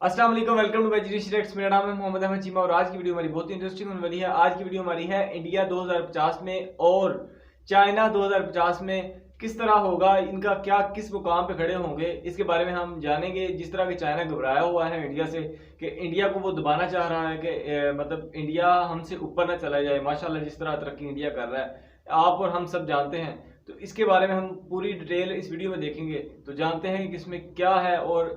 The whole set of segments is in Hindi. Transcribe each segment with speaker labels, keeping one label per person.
Speaker 1: अस्सलाम वालेकुम, वेलकम टू वेजिटेशन टेक्स। मेरा नाम है मोहम्मद अहमद चीमा और आज की वीडियो हमारी बहुत ही इंटरेस्टिंग होने वाली है। आज की वीडियो हमारी है इंडिया 2050 में और चाइना 2050 में किस तरह होगा, इनका क्या किस मुकाम पे खड़े होंगे, इसके बारे में हम जानेंगे। जिस तरह कि चाइना घबराया हुआ है इंडिया से कि इंडिया को वो दबाना चाह रहा है कि मतलब इंडिया हमसे ऊपर ना चला जाए। माशाल्लाह जिस तरह तरक्की इंडिया कर रहा है आप और हम सब जानते हैं, तो इसके बारे में हम पूरी डिटेल इस वीडियो में देखेंगे। तो जानते हैं कि इसमें क्या है और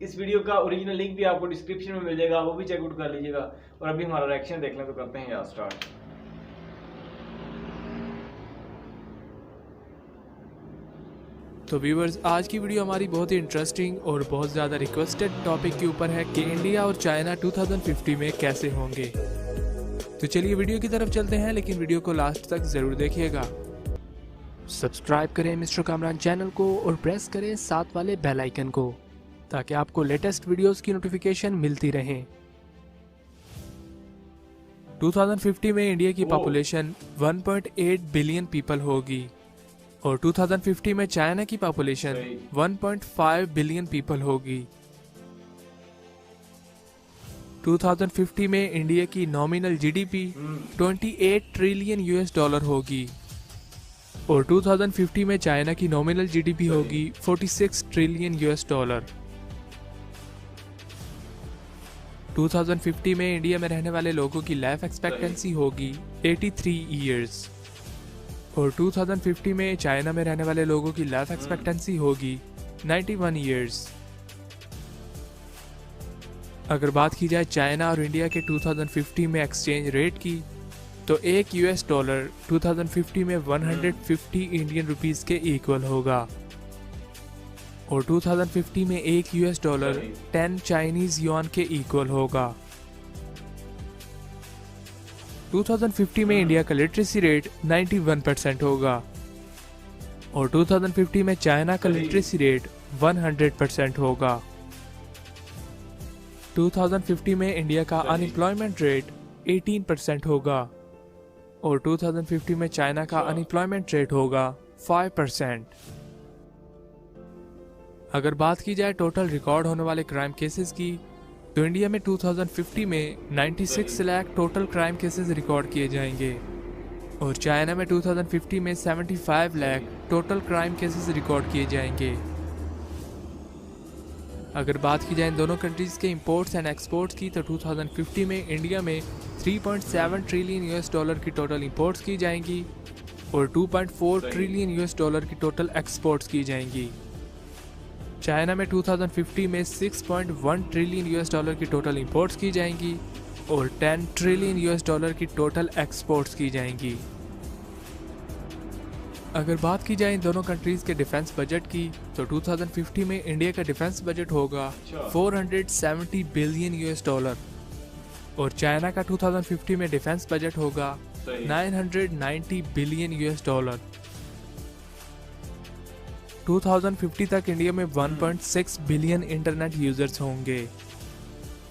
Speaker 1: इस वीडियो का ओरिजिनल लिंक भी आपको डिस्क्रिप्शन में मिल जाएगा, वो भी चेकआउट कर लीजिएगा। और अभी हमारा रिएक्शन देख लें, तो करते हैं यार स्टार्ट।
Speaker 2: तो व्यूवर्स, आज की वीडियो हमारी बहुत ही इंटरेस्टिंग और बहुत ज़्यादा रिक्वेस्टेड टॉपिक के ऊपर है कि इंडिया और चाइना 2050 में कैसे होंगे। तो चलिए वीडियो की तरफ चलते हैं, लेकिन वीडियो को लास्ट तक ज़रूर देखिएगा। सब्सक्राइब करें मिस्टर कामरान चैनल को और प्रेस करें साथ वाले बेल आइकन को, ताकि आपको लेटेस्ट वीडियोस की नोटिफिकेशन मिलती रहे। 2050 में इंडिया की पॉपुलेशन 1.8 बिलियन पीपल होगी और 2050 में चाइना की पॉपुलेशन 1.5 बिलियन पीपल होगी। 2050 में इंडिया की nominal GDP 28 trillion US dollar होगी और 2050 में चाइना की नॉमिनल जीडीपी होगी 46 ट्रिलियन यूएस डॉलर। 2050 में इंडिया में रहने वाले लोगों की लाइफ एक्सपेक्टेंसी होगी 83 इयर्स और 2050 में चाइना में रहने वाले लोगों की लाइफ एक्सपेक्टेंसी होगी 91 इयर्स। अगर बात की जाए चाइना और इंडिया के 2050 में एक्सचेंज रेट की, तो एक यूएस डॉलर 2050 में 150 इंडियन रुपीस के इक्वल होगा और 2050 में एक यूएस डॉलर 10 चाइनीज युआन के इक्वल होगा। 2050 में इंडिया का लिटरेसी रेट 91% होगा और 2050 में चाइना का लिटरेसी रेट 100% होगा। 2050 में इंडिया का अनएम्प्लॉयमेंट रेट 18% होगा और 2050 में चाइना का अनएम्प्लॉयमेंट रेट होगा 5%। अगर बात की जाए टोटल रिकॉर्ड होने वाले क्राइम केसेस की, तो इंडिया में 2050 में 96 lakh total crime cases record किए जाएंगे और चाइना में 2050 में 75 lakh total crime cases record किए जाएंगे। अगर बात की जाए इन दोनों कंट्रीज के इंपोर्ट्स एंड एक्सपोर्ट्स की, तो 2050 में इंडिया में 3.7 ट्रिलियन यूएस डॉलर की टोटल इंपोर्ट्स की जाएंगी और 2.4 ट्रिलियन यूएस डॉलर की टोटल एक्सपोर्ट्स की जाएंगी। चाइना में 2050 में 6.1 ट्रिलियन यूएस डॉलर की टोटल इंपोर्ट्स की जाएंगी और 10 ट्रिलियन यूएस डॉलर की टोटल एक्सपोर्ट्स की जाएंगी। अगर बात की जाए इन दोनों कंट्रीज के डिफेंस बजट की, तो 2050 में इंडिया का डिफेंस बजट होगा 470 बिलियन यूएस डॉलर और चाइना का 2050 में डिफेंस बजट होगा 990 बिलियन यूएस डॉलर। 2050 तक इंडिया में 1.6 बिलियन इंटरनेट यूजर्स होंगे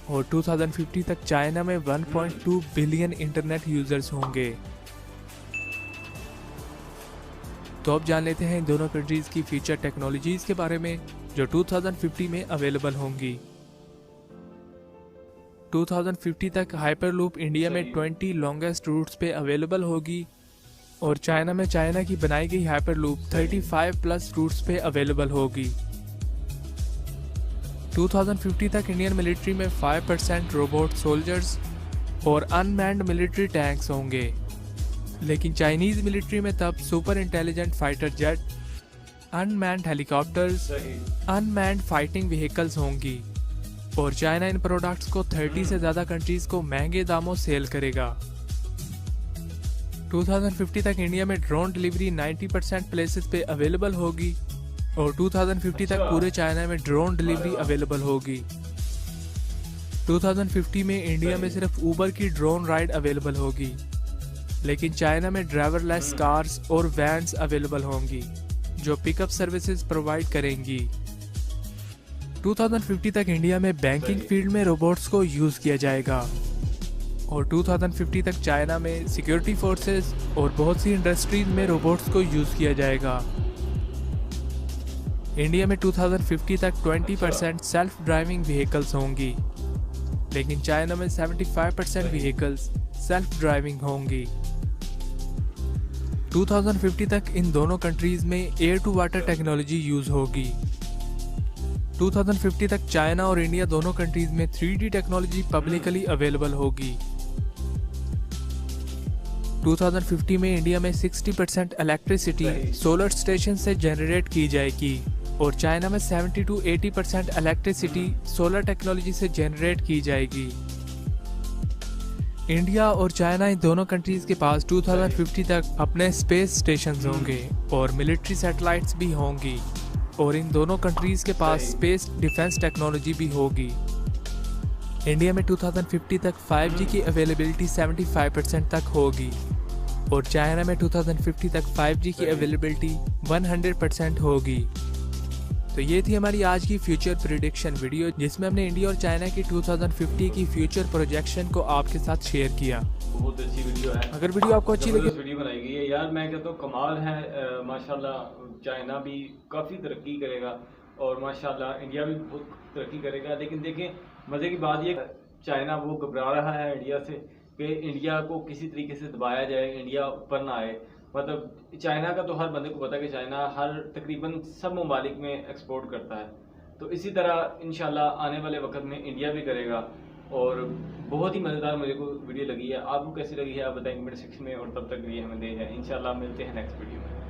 Speaker 2: और 2050 तक चाइना में 1.2 बिलियन इंटरनेट यूजर्स होंगे। तो अब जान लेते हैं इन दोनों कंट्रीज की फ्यूचर टेक्नोलॉजीज के बारे में जो 2050 में अवेलेबल होंगी। 2050 तक हाइपरलूप इंडिया में 20 लॉन्गेस्ट रूट्स पे अवेलेबल होगी और चाइना में चाइना की बनाई गई हाइपरलूप 35 प्लस रूट्स पे अवेलेबल होगी। 2050 तक इंडियन मिलिट्री में 5% रोबोट सोल्जर्स और अनमैन्ड मिलिट्री टैंक्स होंगे, लेकिन चाइनीज मिलिट्री में तब super intelligent fighter jet, unmanned helicopters, unmanned fighting vehicles होंगी और चाइना इन प्रोडक्ट्स को 30 से ज़्यादा कंट्रीज को महंगे दामों सेल करेगा। 2050 तक इंडिया में ड्रोन डिलीवरी 90% प्लेसेस पे अवेलेबल होगी और 2050 तक पूरे चाइना में ड्रोन डिलीवरी अवेलेबल होगी। 2050 में इंडिया में सिर्फ ऊबर की ड्रोन राइड अवेलेबल होगी, लेकिन चाइना में ड्राइवरलेस कार्स और वैन्स अवेलेबल होंगी जो पिकअप सर्विसेज प्रोवाइड करेंगी। 2050 तक इंडिया में बैंकिंग फील्ड में रोबोट्स को यूज किया जाएगा और 2050 तक चाइना में सिक्योरिटी फोर्सेस और बहुत सी इंडस्ट्रीज में रोबोट्स को यूज किया जाएगा। इंडिया में 2050 तक 20% सेल्फ ड्राइविंग व्हीकल्स होंगी, लेकिन चाइना में 75% व्हीकल्स सेल्फ ड्राइविंग होंगी। 2050 तक इन दोनों कंट्रीज में air to water technology use होगी। 2050 तक चाइना और इंडिया दोनों कंट्रीज में 3D टेक्नोलॉजी पब्लिकली अवेलेबल होगी। 2050 में इंडिया में 60% इलेक्ट्रिसिटी सोलर स्टेशन से जनरेट की जाएगी और चाइना में 70 to 80% इलेक्ट्रिसिटी सोलर टेक्नोलॉजी से जनरेट की जाएगी। इंडिया और चाइना इन दोनों कंट्रीज के पास 2050 तक अपने स्पेस स्टेशंस होंगे और मिलिट्री सैटेलाइट्स भी होंगी और इन दोनों कंट्रीज के पास स्पेस डिफेंस टेक्नोलॉजी भी होगी। इंडिया में 2050 तक 5G की अवेलेबिलिटी 75% तक होगी और चाइना में 2050 तक 5G की अवेलेबिलिटी 100% होगी। तो ये थी हमारी आज की फ्यूचर प्रेडिक्शन वीडियो, जिसमें हमने इंडिया और चाइना की 2050 की फ्यूचर प्रोजेक्शन को आपके साथ शेयर किया।
Speaker 1: बहुत अच्छी वीडियो है।
Speaker 2: अगर वीडियो आपको अच्छी लगी,
Speaker 1: वीडियो बनाई गई है यार, मैं कहता हूँ कमाल है। माशाल्लाह चाइना भी काफ़ी तरक्की करेगा और माशाल्लाह इंडिया भी बहुत तरक्की करेगा। लेकिन देखें, मज़े की बात ये, चाइना वो घबरा रहा है इंडिया से कि इंडिया को किसी तरीके से दबाया जाए, इंडिया ऊपर ना आए। मतलब चाइना का तो हर बंदे को पता है कि चाइना हर तकरीबन सब ममालिक में एक्सपोर्ट करता है, तो इसी तरह इंशाल्लाह आने वाले वक्त में इंडिया भी करेगा। और बहुत ही मज़ेदार मुझे को वीडियो लगी है। आपको कैसी लगी है आप बताएं कमेंट सेक्शन में, और तब तक के लिए हमें दे जाए। इंशाल्लाह मिलते हैं नेक्स्ट वीडियो में।